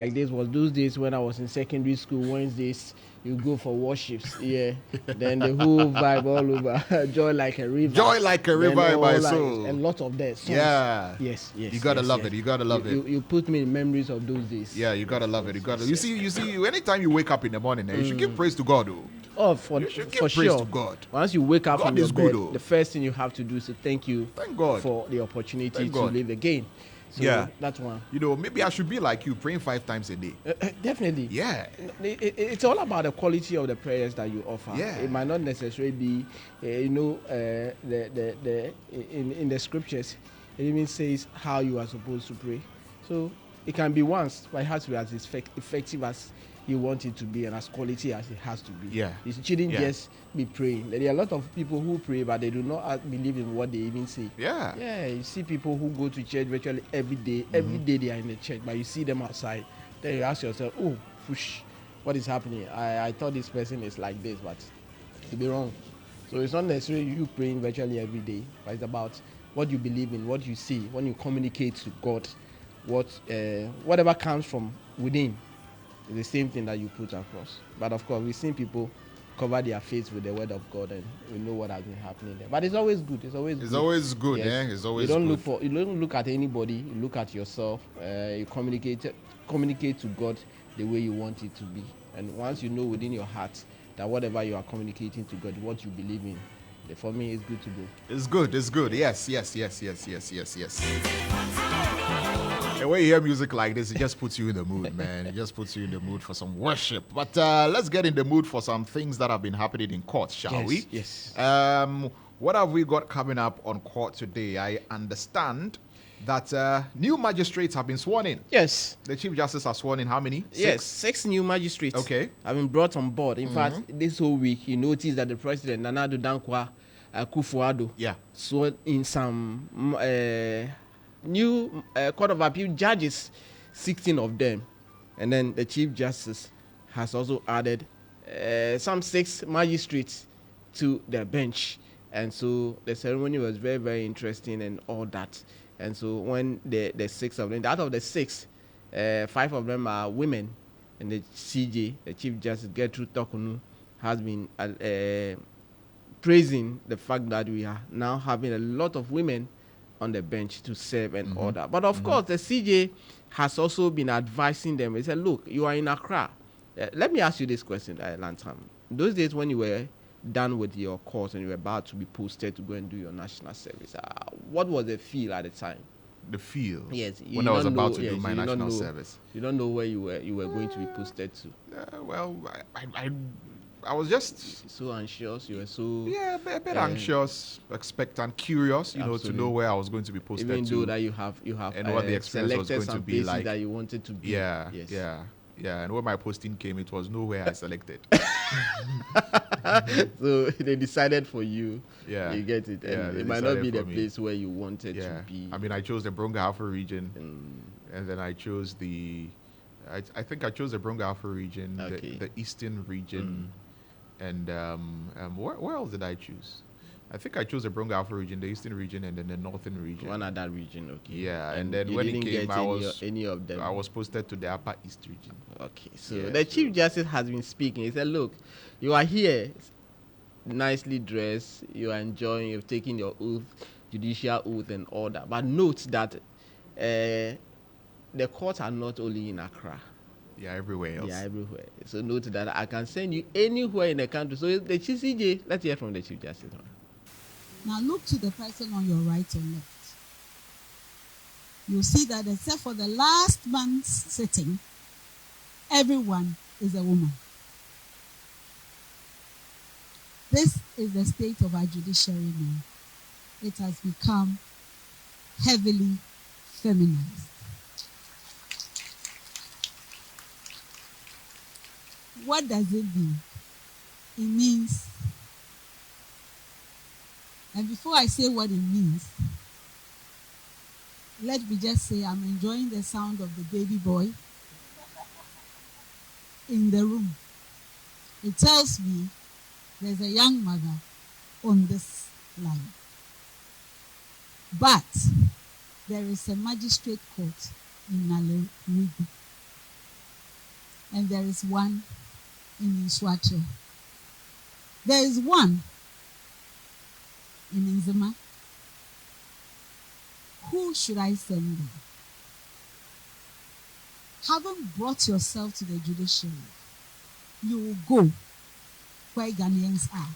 like this was those days when I was in secondary school. Wednesdays, you go for worships, yeah. Then the whole vibe all over, joy like a river. Joy like a Then river in my all like soul. a lot of that songs. Yeah. Yes. You gotta love it. You gotta love it. You put me in memories of those days. Yeah, you gotta love it. You gotta. You see. Anytime you wake up in the morning, you should give praise to God, though. Oh, You should give praise sure. to God. Once you wake up God from your is good, bed, though. the first thing you have to do is to thank you Thank God. for the opportunity Thank to God. live again. So Yeah. that's one. Maybe I should be like you, praying 5 times a day. Definitely. Yeah. It's all about the quality of the prayers that you offer. Yeah. It might not necessarily be, in the scriptures, it even says how you are supposed to pray. So it can be once, but it has to be as effective as you want it to be and as quality as it has to be. Yeah. You shouldn't Yeah. just be praying. There are a lot of people who pray, but they do not believe in what they even say. Yeah. Yeah, you see people who go to church virtually every day. Every day they are in the church, but you see them outside. Then you ask yourself, oh, push, what is happening? I thought this person is like this, but it could be wrong. So it's not necessarily you praying virtually every day, but it's about what you believe in, what you see, when you communicate to God, whatever comes from within is the same thing that you put across. But of course, we've seen people cover their face with the word of God, and we know what has been happening there. But it's always good. It's always good. Yes. It's always you don't good. you don't look at anybody. You look at yourself. You communicate to God the way you want it to be. And once you know within your heart that whatever you are communicating to God, what you believe in, for me, it's good to go. It's good. It's good. Yes. And when you hear music like this, it just puts you in the mood, man. It just puts you in the mood for some worship. But let's get in the mood for some things that have been happening in court, shall we? Yes. What have we got coming up on court today? I understand that new magistrates have been sworn in. Yes. The Chief Justice has sworn in how many? 6? Yes, 6 new magistrates have been brought on board. In fact, this whole week, you notice that the president, Nana Addo Dankwa Akufo-Addo, sworn in some new Court of Appeal judges, 16 of them. And then the Chief Justice has also added some 6 magistrates to the bench. And so the ceremony was very, very interesting and all that. And so when the 6 of them, out of the 6, 5 of them are women. And the CJ, the Chief Justice Gertrude Tokunu, has been praising the fact that we are now having a lot of women on the bench to serve and all that. But of course, the CJ has also been advising them. He said, look, you are in Accra. Let me ask you this question, Lantam. Those days when you were done with your course and you were about to be posted to go and do your national service, what was the feel at the time? The feel? Yes. When I was about to do my national service. You don't know where you were going to be posted to. Well, I was just so anxious. You were so a bit anxious, expectant, curious, to know where I was going to be posted even to. Though that you have and what the experience was going to be like. That you wanted to be. Yeah. And when my posting came, it was nowhere I selected. So they decided for you. Yeah. You get it. And it might not be the place where you wanted to be. I mean, I chose the Brong-Ahafo region, and then I chose I think I chose the Brong-Ahafo region, the Eastern region, and where else did I choose? I think I chose the Brong-Ahafo region, the Eastern region, and then the Northern region. One other region, okay. Yeah, and then when it came, any of them. I was posted to the Upper East region. Okay, so the Chief Justice has been speaking. He said, look, you are here, nicely dressed, you are enjoying, you've taken your oath, judicial oath and all that. But note that the courts are not only in Accra. Yeah, everywhere else. Yeah, everywhere. So note that I can send you anywhere in the country. So the CJ, let's hear from the Chief Justice. Now look to the person on your right or left. You'll see that except for the last month's sitting, everyone is a woman. This is the state of our judiciary now. It has become heavily feminized. What does it mean? It means, and before I say what it means, let me just say I'm enjoying the sound of the baby boy in the room. It tells me there's a young mother on this line. But there is a magistrate court in Nalerigu. and there is one in Iswache. There is one in Nzima. Who should I send there? Having brought yourself to the judiciary, you will go where Ghanaians are.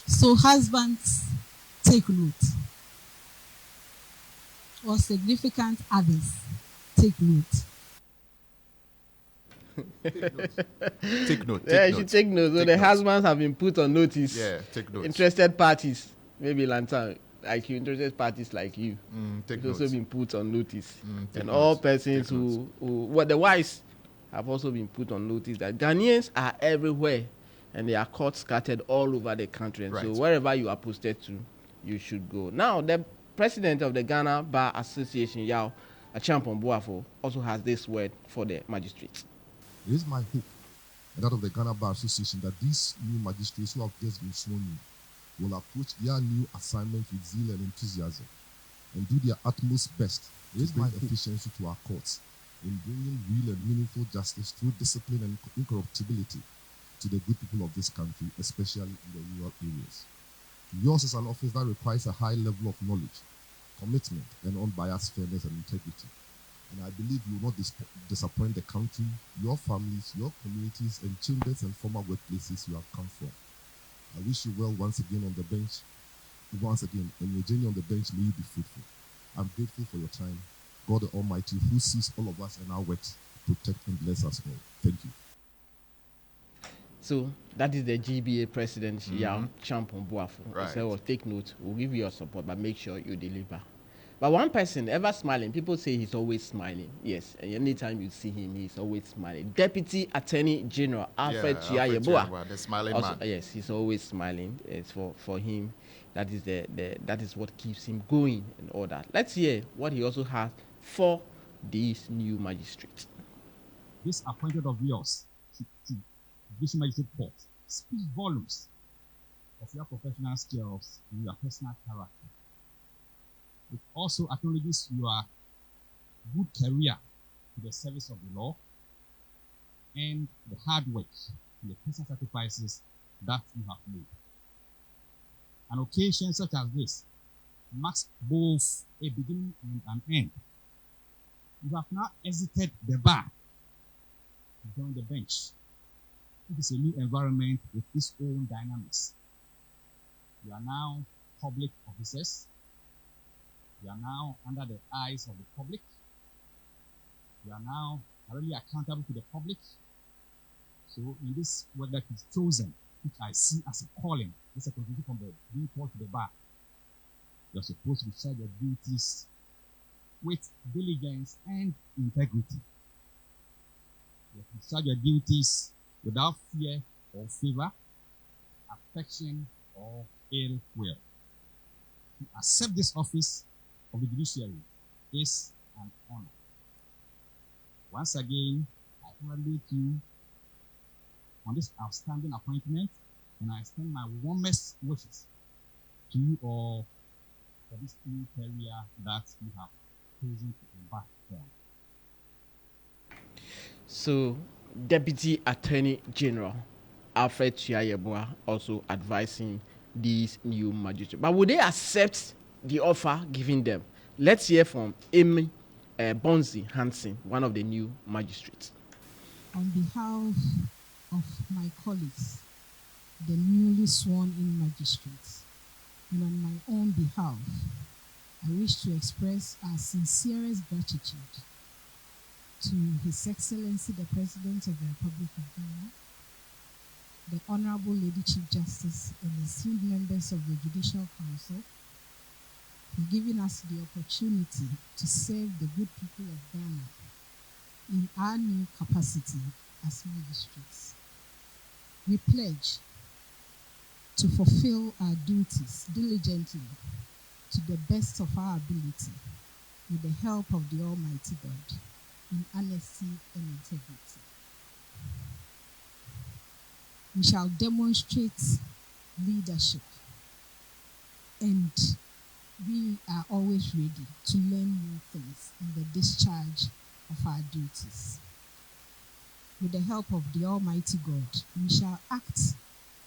So husbands, take note. Or significant others, take note. Take note. Yeah, you should take note. So the husbands have been put on notice. Yeah, take note. Interested parties, maybe Lantern, like you, interested parties like you, take also been put on notice. And notes. all persons who the wives have also been put on notice that Ghanaians are everywhere and they are caught scattered all over the country. And so wherever you are posted to, you should go. Now, the president of the Ghana Bar Association, Yao Acheampong Boafo, also has this word for the magistrates. It is my hope, and that of the Ghana Bar Association, that these new magistrates who have just been sworn in will approach their new assignment with zeal and enthusiasm and do their utmost best to bring efficiency to our courts in bringing real and meaningful justice through discipline and incorruptibility to the good people of this country, especially in the rural areas. Yours is an office that requires a high level of knowledge, commitment, and unbiased fairness and integrity. And I believe you will not disappoint the country, your families, your communities, and chambers and former workplaces you have come from. I wish you well once again on the bench. Once again, and your journey on the bench, may you be fruitful. I'm grateful for your time. God the Almighty, who sees all of us and our works, protect and bless us all. Thank you. So that is the GBA president, Yao Acheampong Boafo. Right. He said, well, take note, we'll give you your support, but make sure you deliver. But one person ever smiling, people say he's always smiling. Yes, and anytime you see him, he's always smiling. Deputy Attorney General Alfred Tuah Yeboah. The smiling also, man. Yes, he's always smiling. It's for him. That is that is what keeps him going and all that. Let's hear what he also has for these new magistrates. This appointed of yours to Judicial Magistrate Court speaks volumes of your professional skills and your personal character. It also acknowledges your good career to the service of the law and the hard work and the personal sacrifices that you have made. An occasion such as this marks both a beginning and an end. You have now exited the bar to join the bench. It is a new environment with its own dynamics. You are now public officers. You are now under the eyes of the public. You are now really accountable to the public. So in this work that is chosen, which I see as a calling, it's a contribution from the being called to the bar. You are supposed to discharge your duties with diligence and integrity. You have to discharge your duties without fear or favor, affection or ill will. To accept this office of the judiciary is an honor. Once again, I congratulate you on this outstanding appointment, and I extend my warmest wishes to you all for this new career that you have chosen to embark on. So, Deputy Attorney General Alfred Tuah Yeboah also advising these new magistrates. But would they accept the offer given them? Let's hear from Amy Bonzi Hansen, one of the new magistrates. On behalf of my colleagues, the newly sworn in magistrates, and on my own behalf, I wish to express our sincerest gratitude to His Excellency the President of the Republic of Ghana, the Honorable Lady Chief Justice and esteemed members of the Judicial Council for giving us the opportunity to serve the good people of Ghana in our new capacity as magistrates. We pledge to fulfill our duties diligently to the best of our ability with the help of the Almighty God in honesty and integrity. We shall demonstrate leadership, and we are always ready to learn new things in the discharge of our duties. With the help of the Almighty God, we shall act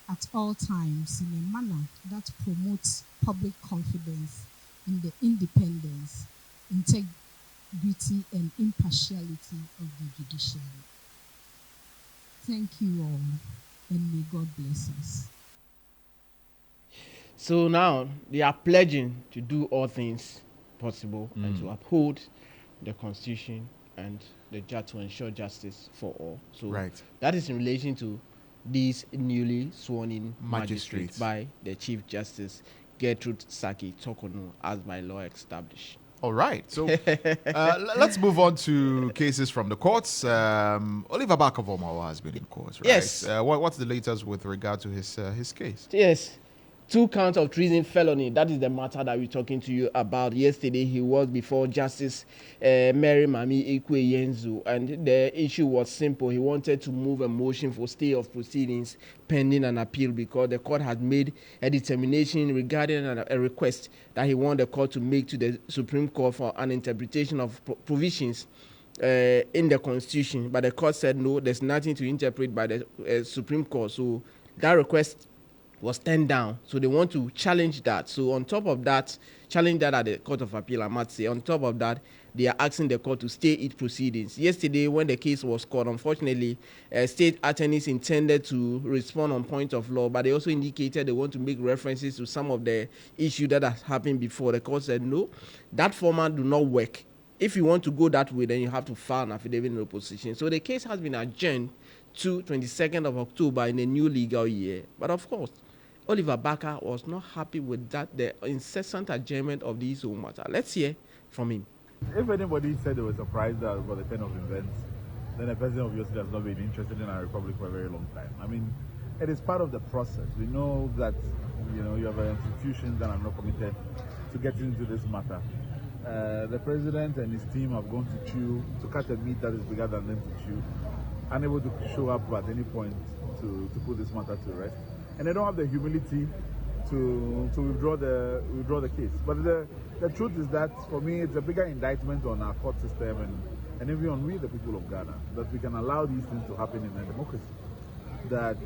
at all times in a manner that promotes public confidence in the independence, integrity, and impartiality of the judiciary. Thank you all, and may God bless us. So now they are pledging to do all things possible and to uphold the Constitution and the judge to ensure justice for all. So that is in relation to these newly sworn in magistrates by the Chief Justice Gertrude Saki Tokono, as by law established. All right. So let's move on to cases from the courts. Oliver Barker-Vormawor has been in court, right? Yes. What's the latest with regard to his case? Yes. 2 counts of treason felony. That is the matter that we're talking to you about. Yesterday, he was before Justice Mary Mami Ikwe Yenzu, and the issue was simple. He wanted to move a motion for stay of proceedings pending an appeal because the court had made a determination regarding a request that he wanted the court to make to the Supreme Court for an interpretation of provisions in the Constitution. But the court said, no, there's nothing to interpret by the Supreme Court. So that request was turned down. So they want to challenge that. So on top of that, challenge that at the Court of Appeal, I must say. On top of that, they are asking the court to stay its proceedings. Yesterday, when the case was called, unfortunately, state attorneys intended to respond on point of law, but they also indicated they want to make references to some of the issues that has happened before. The court said, no, that format do not work. If you want to go that way, then you have to file an affidavit in opposition. So the case has been adjourned to 22nd of October in a new legal year. But of course, Oliver Barker was not happy with that, the incessant adjournment of these whole matter. Let's hear from him. If anybody said they were surprised about the turn of events, then the president obviously has not been interested in our republic for a very long time. I mean, it is part of the process. We know that, you have institutions that are not committed to getting into this matter. The president and his team have gone to cut a meat that is bigger than them to chew, unable to show up at any point to put this matter to rest. And they don't have the humility to withdraw the case. But the truth is that, for me, it's a bigger indictment on our court system and even on we, the people of Ghana, that we can allow these things to happen in a democracy. That,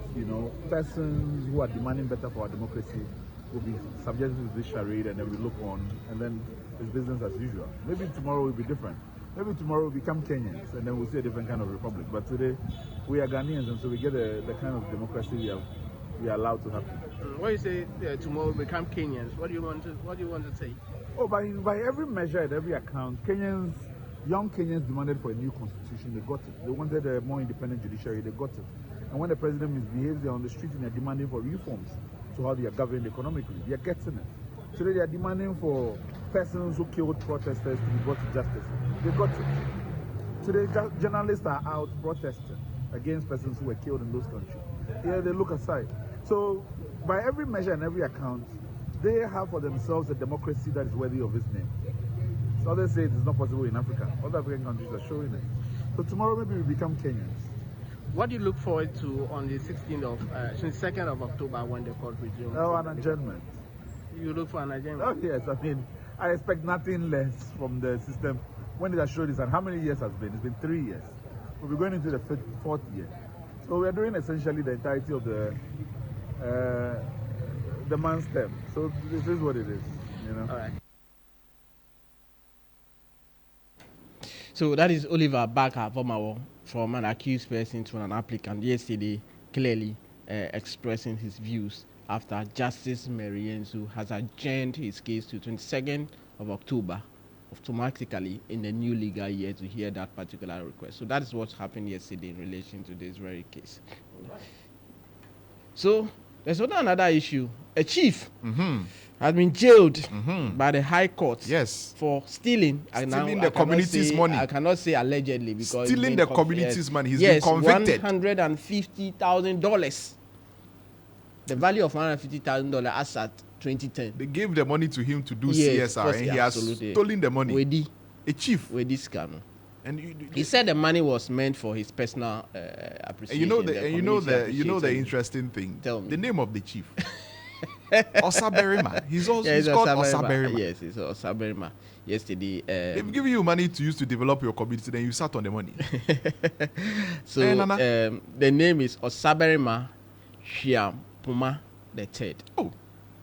persons who are demanding better for our democracy will be subjected to this charade, and then we look on, and then it's business as usual. Maybe tomorrow will be different. Maybe tomorrow we'll become Kenyans, and then we'll see a different kind of republic. But today, we are Ghanaians, and so we get the kind of democracy we are allowed to happen. When you say tomorrow we become Kenyans, what do you want to say? Oh, by every measure and every account, young Kenyans demanded for a new constitution. They got it. They wanted a more independent judiciary. They got it. And when the president misbehaves, they're on the street and they're demanding for reforms to how they are governed economically. They are getting it. Today they are demanding for persons who killed protesters to be brought to justice. They got it. Today journalists are out protesting against persons who were killed in those countries. Here they look aside. So, by every measure and every account, they have for themselves a democracy that is worthy of its name. So others say it is not possible in Africa. Other African countries are showing it. So tomorrow maybe we become Kenyans. What do you look forward to on the 22nd of October when the court resumes? Oh, an adjournment. You look for an adjournment? Oh yes, I expect nothing less from the system. When did I show this and how many years has been? It's been 3 years. We'll be going into the 4th year. So we are doing essentially the entirety of the man's term. So this is what it is, All right. So that is Oliver Barker-Vormawor, from an accused person to an applicant yesterday, clearly expressing his views after Justice Mary Yenzu has adjourned his case to 22nd of October, automatically in the new legal year, to hear that particular request. So that is what happened yesterday in relation to this very case. So there's also another issue. A chief has been jailed by the High Court for stealing the community's money. I cannot say allegedly, because stealing the community's money. He's been convicted. $150,000. The value of $150,000 as at 2010. They gave the money to him to do CSR, and he has stolen the money. A chief. With this scam. And he said the money was meant for his personal appreciation. You know the interesting thing. Tell me. The name of the chief. Osaberima. He's called Osaberima. Yes, it's Osaberima. yesterday. They've given you money to use to develop your community, then you sat on the money. So the name is Osaberima Chiampuma the Third. Oh.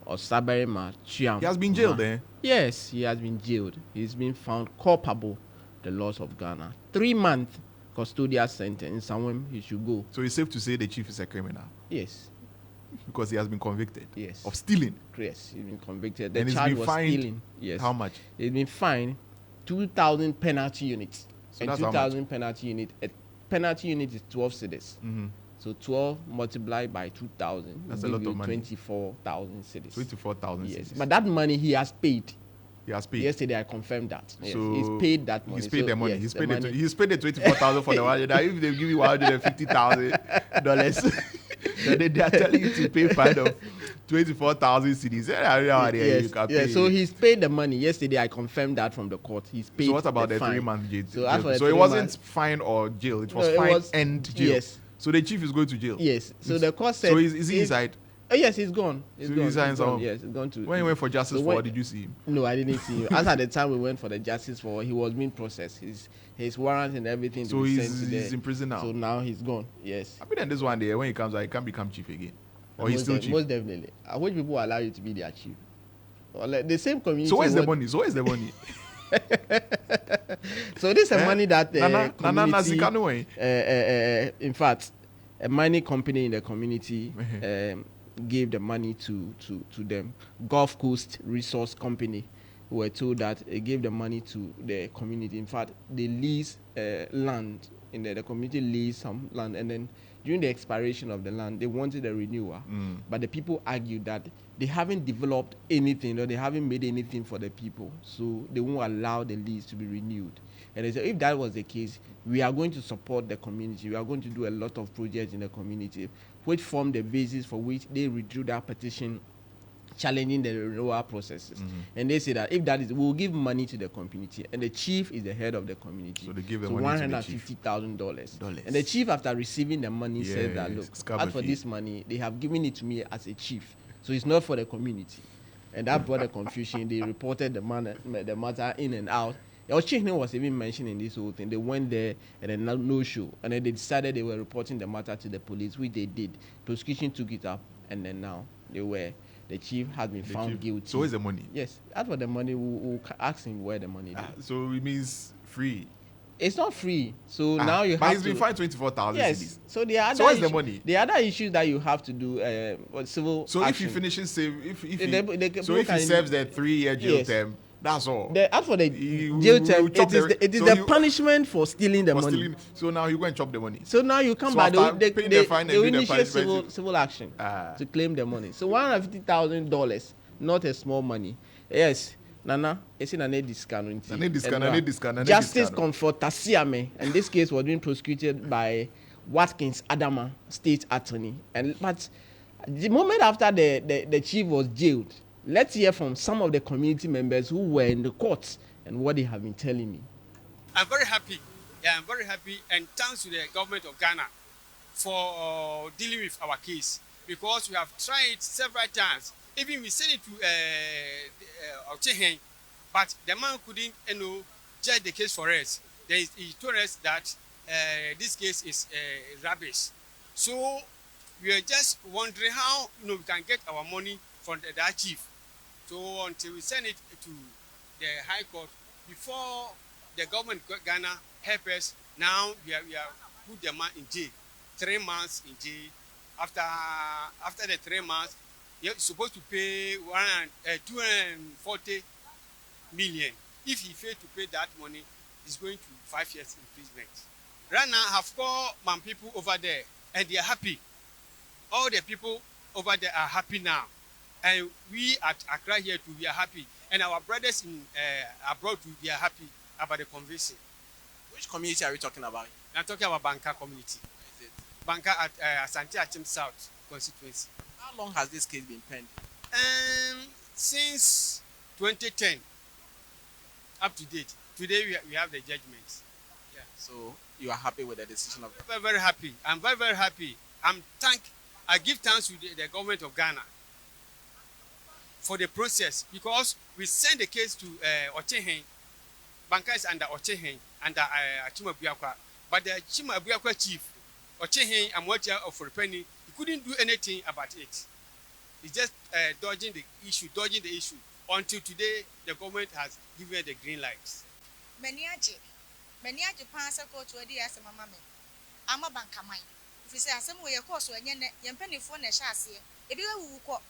Osaberima Chiampuma. He has been jailed then? Yes, he has been jailed. He's been found culpable the laws of Ghana. 3-month custodial sentence. Somewhere he should go. So it's safe to say the chief is a criminal? Yes. Because he has been convicted? Yes. Of stealing? Yes, he's been convicted. And The charge he's been was fined stealing. Yes. How much? He's been fined 2,000 penalty units. So and that's how 2,000 penalty unit. A penalty unit is 12 cedis. Mm-hmm. So 12 multiplied by 2,000. That's a lot of money. 24,000 cedis. 24,000 Yes. cedis. But that money he has paid. He has paid. Yesterday I confirmed that. Yes. So He's paid that money. He's paid the money. Yes, he's the paid money. he's paid the 24,000 for the one. Now if they give you $150,000, then they are telling you to pay fine of 24,000 cedis. Yes. So he's paid the money. Yesterday I confirmed that from the court. He's paid. So what about the fine. 3-month jail? So, as for the So it 3 wasn't months- fine or jail. It was No, it fine was- and jail. Yes. So the chief is going to jail. Yes. So the court said. So is he inside? Yes, he's gone. He's So gone. he's He's gone. gone. Yes, he's gone to. When he went for justice So for when- what did you see him? No, I didn't see him. As at the time we went for the justice for, he was being processed. His warrant and everything. So to be he's sent to in prison now. So now he's gone. Yes. I mean, then this one day when he comes out, he can't become chief again, or he's Most still de- chief. Most definitely. I wish people allow you to be their chief. Or like the same community. So where's the what- money? So where's the money? So this is a money that community, in fact, a mining company in the community gave the money to them. Gulf Coast Resource Company were told that they gave the money to the community. In fact, they lease land in the community leased some land, and then during the expiration of the land, they wanted a renewal. But the people argued that they haven't developed anything, or they haven't made anything for the people, so they won't allow the lease to be renewed. And they said, if that was the case, we are going to support the community. We are going to do a lot of projects in the community, which form the basis for which they withdrew that petition challenging the renewal processes. And they say that if that is, we'll give money to the community, and the chief is the head of the community. So they give the money to the chief. $150,000. And the chief, after receiving the money, said that, look, as for this money, they have given it to me as a chief, so it's not for the community. And that brought the confusion. They reported the matter in and out. Ochihin was even mentioned in this whole thing. They went there and then no show, and then they decided they were reporting the matter to the police, which they did. Prosecution took it up, and then now the chief has been found guilty. So where's the money? Yes, as for the money, we'll ask him where the money is. So it means free. It's not free. So now you have but to. he's been fined 24,000 Yes. cedis. So the other. So where's the money? The other issues that you have to do, civil. So action. if he finishes save, if he can- serves the 3-year jail Yes. term, that's all. As for the He jail will term, chop it is so the he- punishment for stealing the For money. stealing. So now you go and chop the money. So now you come So back, after they paying the fine and will do the initiate punishment, civil action Ah. to claim the money. So $150,000, not a small money. Yes, Nana, it's in an discount. Justice Comfort Tasiame, and this case was being prosecuted by Watkins Adama, state attorney. But the moment after the chief was jailed, let's hear from some of the community members who were in the court and what they have been telling me. I'm very happy. Yeah, I'm very happy, and thanks to the government of Ghana for dealing with our case, because we have tried several times. Even we sent it to Ochihen, but the man couldn't, judge the case for us. Then he told us that this case is rubbish. So we are just wondering how we can get our money from that chief. So until we send it to the High Court, before the government of Ghana help us, now we are put the man in jail, 3 months in jail. After the 3 months, you're supposed to pay 240 million. If he failed to pay that money, he's going to 5 years imprisonment. Right now, I have called my people over there, and they are happy. All the people over there are happy now. And we at Accra here too, we are happy. And our brothers in abroad too, they are happy about the conviction. Which community are we talking about? I'm talking about Banka community. Banka at Asante Achim South constituency. How long has this case been pending? Since 2010, up to date. Today we have the judgment. Yeah. So you are happy with the decision of the Very, very happy. I'm very, very happy. I give thanks to the government of Ghana for the process, because we sent the case to Ochihen, Banka is under Ochehin, under Chima Biakwa. But the Chima Biakwa chief, Ochehin and Watia of Penny, he couldn't do anything about it. He's just dodging the issue. Until today, the government has given the green lights. Meniaji Pansa go to a dear Mamma. I'm a banker mine. If you say some way, of course, when you're penny for a chassis, if you will call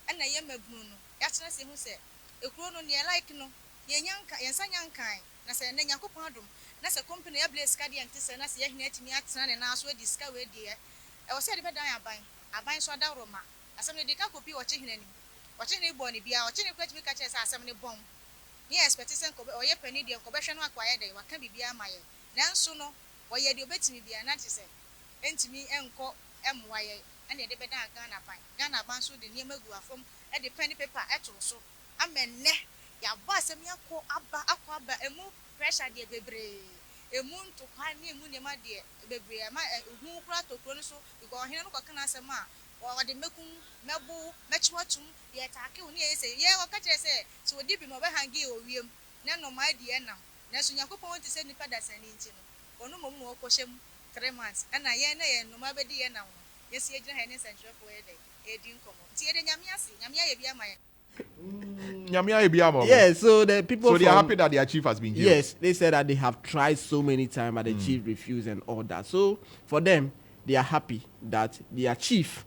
and I am a bruno, that's not who said, a chrono near like no, young kind, Nasa and Yanko Padum, Nasa company, a blaze caddy and Tissanas, Yanet, and ask where discovered dear. I was said if I buy so Roma, as some of the copy watching any. Watching a bonny be our chinny catch me catches as some bomb. Yes, but it's or your penny, the conversion acquired, what can be my then sooner, or yet you bet me be an artisan. And to me, Enco, M.Y. and a debeda Ghana pine. Ghana Bansu, the Niamagua from at the penny paper at also. A man, ya boss, a miracle, Abba, a move pressure, dear baby. A moon to find me, Munima, dear baby, who crack to Chronoso, because he don't can answer ma. Or the Mekum, Mebu, Matchwatum, the attack you say, yeah, what catch I say, so deep in my hangy or William, none of my dear now. Nasun Yakopo want to send the Padas and Intin, or no more question 3 months, and I no matter dear now. Yes, you had any central for a day, a didn't come. See, Yamia, yes, so the people. So they are happy that their chief has been jailed. Yes, they said that they have tried so many times, but the chief refused and all that. So for them, they are happy that their chief,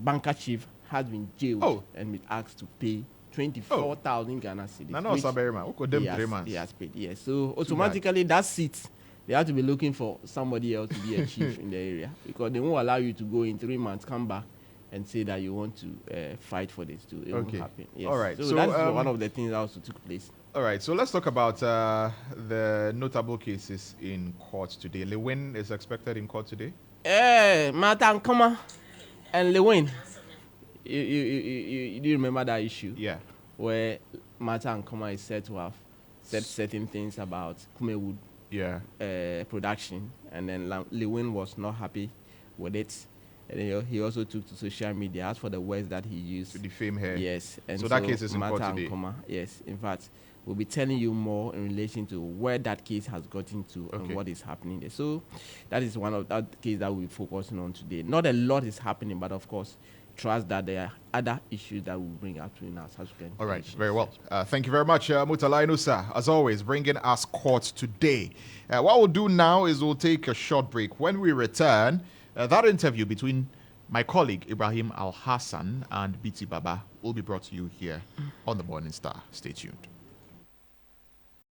banker chief, has been jailed and been asked to pay 24,000 Ghana cedis. He has paid. Yes, so automatically that seat, they have to be looking for somebody else to be a chief in the area because they won't allow you to go in 3 months, come back and say that you want to fight for this too. It won't happen. Yes. All right. So that's one of the things that also took place. All right. So let's talk about the notable cases in court today. Lewin is expected in court today. Martha Nkoma and Lewin. You remember that issue? Yeah. Where Martha Nkoma is said to have said certain things about Kumewood production, and then Lewin was not happy with it. And he also took to social media as for the words that he used to defame her. Yes, and so that case is in court today. Nkoma, yes, in fact, we'll be telling you more in relation to where that case has gotten to and what is happening there. So that is one of that case that we'll be focusing on today. Not a lot is happening, but of course, trust that there are other issues that we'll bring up in our subsequent. All right, very well. Thank you very much, Murtala Inusa, as always, bringing us court today. What we'll do now is we'll take a short break. When we return, that interview between my colleague Ibrahim Al Hassan and BT Baba will be brought to you here on the Morning Star. Stay tuned.